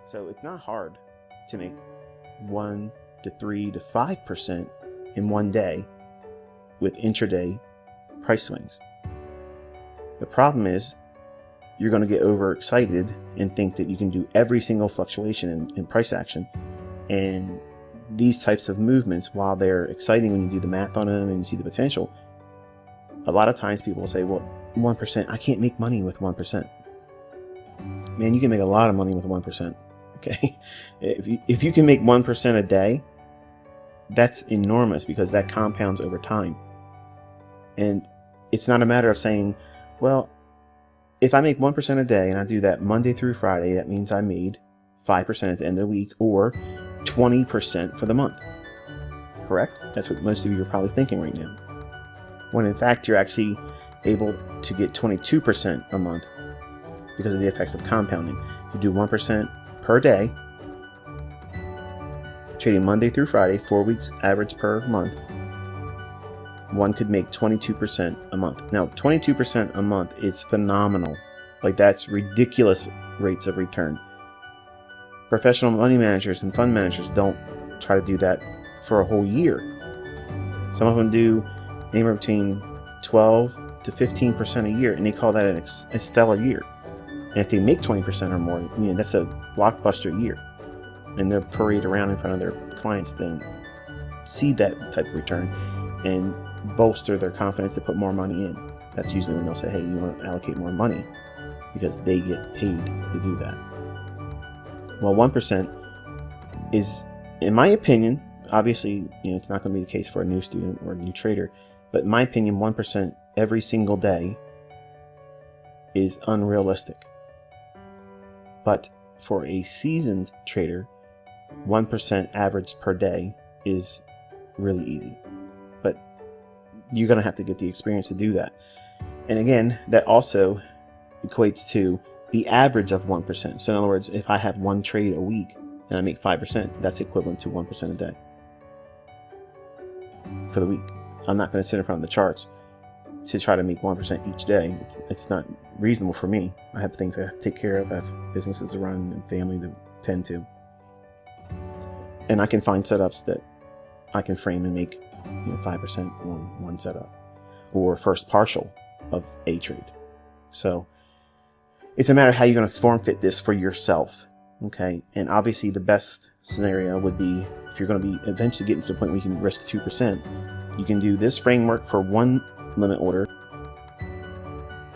So it's not hard to make 1 to 3 to 5% in one day with intraday price swings. The problem is you're going to get overexcited and think that you can do every single fluctuation in price action. And these types of movements, while they're exciting when you do the math on them and you see the potential, a lot of times people will say, well, 1%, I can't make money with 1%. Man, you can make a lot of money with 1%. Okay. If you can make 1% a day, that's enormous because that compounds over time. And it's not a matter of saying, well, if I make 1% a day and I do that Monday through Friday, that means I made 5% at the end of the week or 20% for the month. Correct? That's what most of you are probably thinking right now. When in fact, you're actually able to get 22% a month because of the effects of compounding. You do 1% per day, trading Monday through Friday, 4 weeks average per month. One could make 22% a month. Now, 22% a month is phenomenal. Like, that's ridiculous rates of return. Professional money managers and fund managers don't try to do that for a whole year. Some of them do anywhere between 12 to 15% a year, and they call that a stellar year. And if they make 20% or more, that's a blockbuster year. And they'll parade around in front of their clients, then see that type of return and bolster their confidence to put more money in. That's usually when they'll say, hey, you want to allocate more money, because they get paid to do that. Well, 1% is, in my opinion, obviously, it's not going to be the case for a new student or a new trader, but in my opinion, 1% every single day is unrealistic. But for a seasoned trader, 1% average per day is really easy. But you're going to have to get the experience to do that. And again, that also equates to the average of 1%. So in other words, if I have one trade a week and I make 5%, that's equivalent to 1% a day for the week. I'm not going to sit in front of the charts to try to make 1% each day. It's not reasonable for me. I have things I have to take care of. I have businesses to run and family to tend to. And I can find setups that I can frame and make 5% on one setup or first partial of a trade. So it's a matter of how you're going to form fit this for yourself. Okay. And obviously the best scenario would be, if you're going to be eventually getting to the point where you can risk 2%, you can do this framework for one limit order.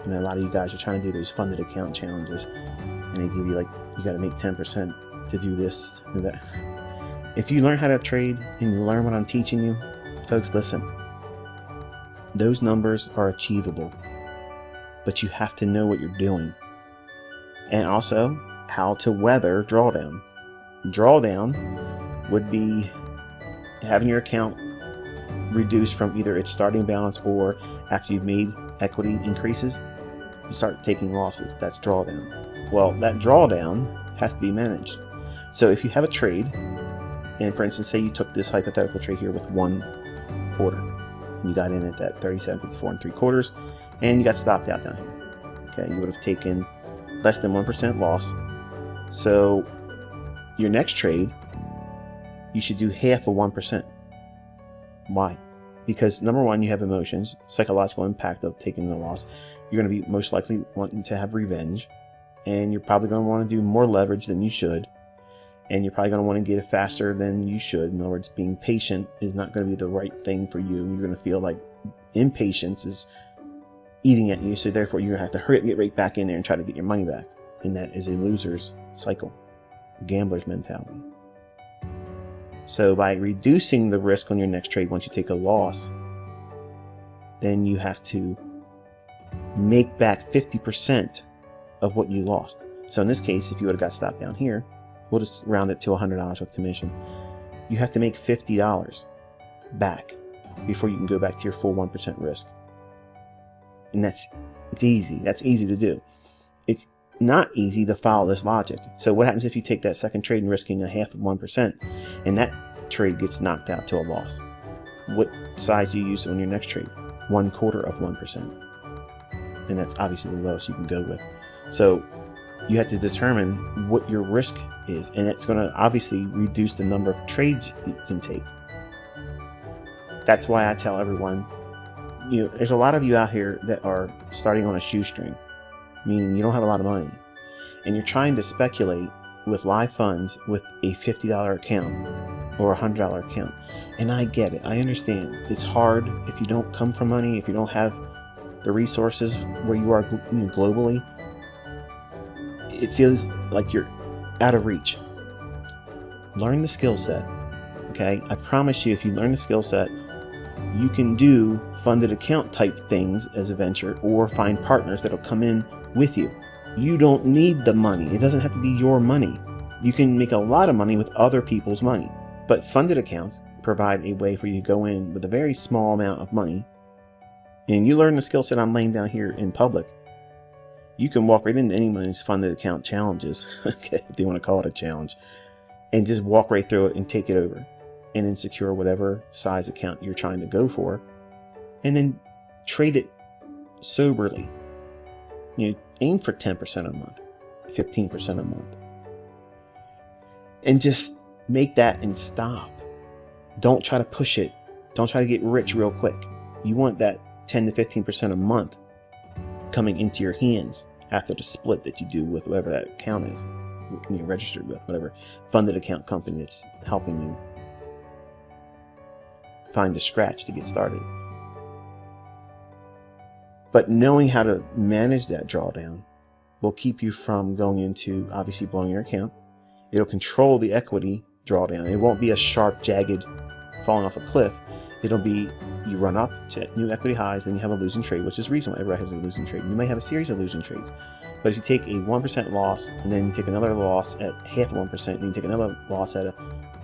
And a lot of you guys are trying to do those funded account challenges, and they give you you got to make 10% to do this or that. If you learn how to trade and you learn what I'm teaching you, folks, listen, those numbers are achievable, but you have to know what you're doing. And also how to weather drawdown. Drawdown would be having your account reduced from either its starting balance, or after you've made equity increases, you start taking losses. That's drawdown. Well, that drawdown has to be managed. So if you have a trade, and for instance, say you took this hypothetical trade here with one order, and you got in at that 37.54 3/4, and you got stopped out down here. Okay, you would have taken less than 1% loss. So your next trade, you should do half of 1%. Why? Because number one, you have emotions, psychological impact of taking the loss. You're going to be most likely wanting to have revenge, and you're probably going to want to do more leverage than you should, and you're probably going to want to get it faster than you should. In other words, being patient is not going to be the right thing for you. You're going to feel like impatience is eating at you, so therefore you're going to have to hurry up and get right back in there and try to get your money back. And that is a loser's cycle, gambler's mentality. So by reducing the risk on your next trade, once you take a loss, then you have to make back 50% of what you lost. So in this case, if you would have got stopped down here, we'll just round it to $100 with commission. You have to make $50 back before you can go back to your full 1% risk. And it's easy. That's easy to do. It's not easy to follow this logic. So what happens if you take that second trade and risking a half of 1%, and that trade gets knocked out to a loss? What size do you use on your next trade? 1/4 of 1%. And that's obviously the lowest you can go with. So you have to determine what your risk is, and it's going to obviously reduce the number of trades you can take. That's why I tell everyone, there's a lot of you out here that are starting on a shoestring, meaning you don't have a lot of money, and you're trying to speculate with live funds with a $50 account or a $100 account. And I get it. I understand. It's hard if you don't come from money, if you don't have the resources where you are globally. It feels like you're out of reach. Learn the skill set. Okay? I promise you, if you learn the skill set, you can do funded account type things as a venture, or find partners that'll come in with you. You don't need the money. It doesn't have to be your money. You can make a lot of money with other people's money. But funded accounts provide a way for you to go in with a very small amount of money, and you learn the skill set I'm laying down here in public. You can walk right into anyone's funded account challenges, okay, if they want to call it a challenge, and just walk right through it and take it over, and then secure whatever size account you're trying to go for, and then trade it soberly. Aim for 10% a month, 15% a month, and just make that and stop. Don't try to push it. Don't try to get rich real quick. You want that 10 to 15% a month coming into your hands after the split that you do with whatever that account is, you're registered with, whatever funded account company that's helping you find the scratch to get started. But knowing how to manage that drawdown will keep you from going into, obviously, blowing your account. It'll control the equity drawdown. It won't be a sharp, jagged falling off a cliff. It'll be, you run up to new equity highs, then you have a losing trade, which is reasonable. Everybody has a losing trade. You may have a series of losing trades. But if you take a 1% loss, and then you take another loss at half of 1%, and you take another loss at a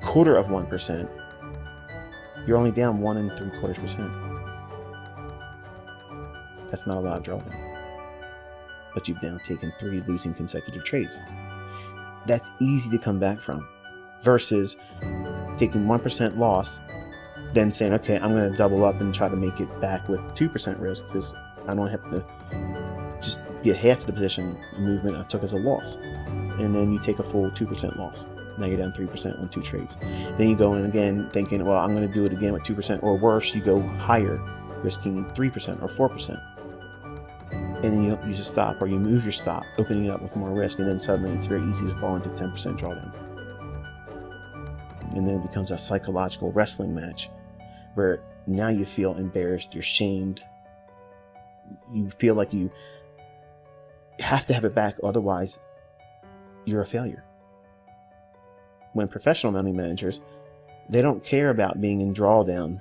quarter of 1%, you're only down 1 3/4%. That's not a lot of drawdown. But you've now taken 3 losing consecutive trades. That's easy to come back from, versus taking 1% loss, then saying, okay, I'm going to double up and try to make it back with 2% risk, because I don't have to just get half the position movement I took as a loss. And then you take a full 2% loss. Now you're down 3% on 2 trades. Then you go in again thinking, well, I'm going to do it again with 2%, or worse, you go higher, risking 3% or 4%. And then you just stop, or you move your stop, opening it up with more risk, and then suddenly it's very easy to fall into 10% drawdown. And then it becomes a psychological wrestling match where now you feel embarrassed, you're shamed, you feel like you have to have it back, otherwise you're a failure. When professional money managers, they don't care about being in drawdown.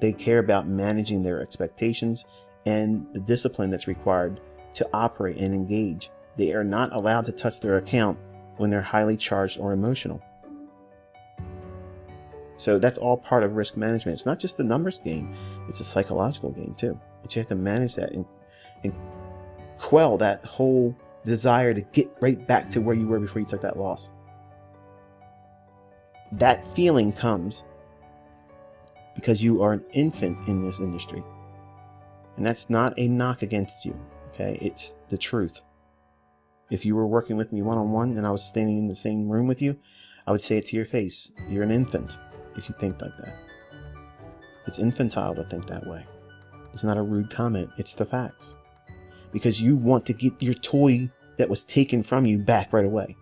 They care about managing their expectations and the discipline that's required to operate and engage. They are not allowed to touch their account when they're highly charged or emotional. So that's all part of risk management. It's not just the numbers game, it's a psychological game too. But you have to manage that and quell that whole desire to get right back to where you were before you took that loss. That feeling comes because you are an infant in this industry. And that's not a knock against you, okay? It's the truth. If you were working with me one-on-one and I was standing in the same room with you, I would say it to your face. You're an infant if you think like that. It's infantile to think that way. It's not a rude comment. It's the facts. Because you want to get your toy that was taken from you back right away.